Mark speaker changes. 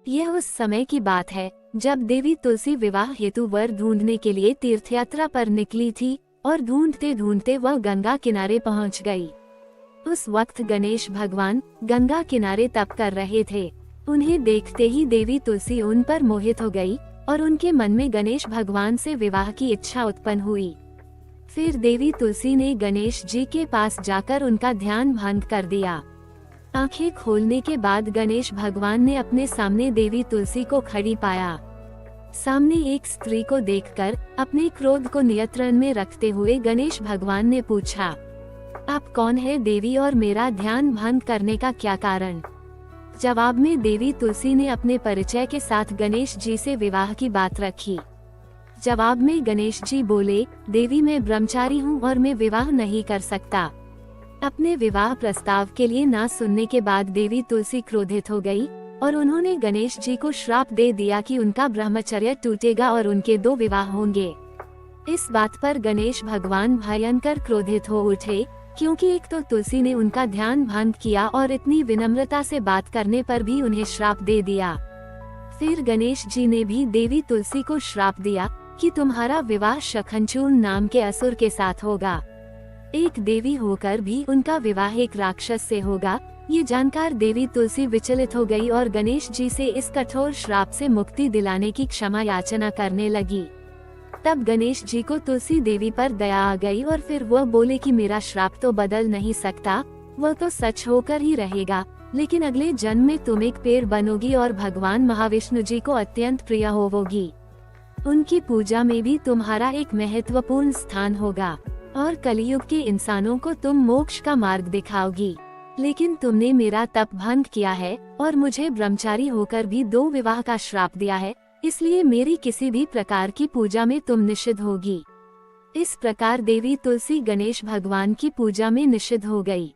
Speaker 1: यह उस समय की बात है जब देवी तुलसी विवाह हेतु वर ढूंढने के लिए तीर्थयात्रा पर निकली थी और ढूंढते ढूंढते वह गंगा किनारे पहुंच गई। उस वक्त गणेश भगवान गंगा किनारे तप कर रहे थे। उन्हें देखते ही देवी तुलसी उन पर मोहित हो गई और उनके मन में गणेश भगवान से विवाह की इच्छा उत्पन्न हुई। फिर देवी तुलसी ने गणेश जी के पास जाकर उनका ध्यान भंग कर दिया। आंखें खोलने के बाद गणेश भगवान ने अपने सामने देवी तुलसी को खड़ी पाया। सामने एक स्त्री को देखकर अपने क्रोध को नियंत्रण में रखते हुए गणेश भगवान ने पूछा, आप कौन है देवी और मेरा ध्यान भंग करने का क्या कारण? जवाब में देवी तुलसी ने अपने परिचय के साथ गणेश जी से विवाह की बात रखी। जवाब में गणेश जी बोले, देवी मैं ब्रह्मचारी हूँ और मैं विवाह नहीं कर सकता। अपने विवाह प्रस्ताव के लिए ना सुनने के बाद देवी तुलसी क्रोधित हो गई और उन्होंने गणेश जी को श्राप दे दिया कि उनका ब्रह्मचर्य टूटेगा और उनके 2 विवाह होंगे। इस बात पर गणेश भगवान भयंकर क्रोधित हो उठे, क्योंकि एक तो तुलसी ने उनका ध्यान भंग किया और इतनी विनम्रता से बात करने पर भी उन्हें श्राप दे दिया। फिर गणेश जी ने भी देवी तुलसी को श्राप दिया कि तुम्हारा विवाह शखनचूर्ण नाम के असुर के साथ होगा। एक देवी होकर भी उनका विवाह एक राक्षस से होगा। ये जानकर देवी तुलसी विचलित हो गई और गणेश जी से इस कठोर श्राप से मुक्ति दिलाने की क्षमा याचना करने लगी। तब गणेश जी को तुलसी देवी पर दया आ गई और फिर वह बोले कि मेरा श्राप तो बदल नहीं सकता, वह तो सच होकर ही रहेगा, लेकिन अगले जन्म में तुम एक पेड़ बनोगी और भगवान महाविष्णु जी को अत्यंत प्रिय होवोगी। उनकी पूजा में भी तुम्हारा एक महत्वपूर्ण स्थान होगा और कलियुग के इंसानों को तुम मोक्ष का मार्ग दिखाओगी। लेकिन तुमने मेरा तप भंग किया है और मुझे ब्रह्मचारी होकर भी 2 विवाह का श्राप दिया है, इसलिए मेरी किसी भी प्रकार की पूजा में तुम निषिद्ध होगी। इस प्रकार देवी तुलसी गणेश भगवान की पूजा में निषिद्ध हो गई।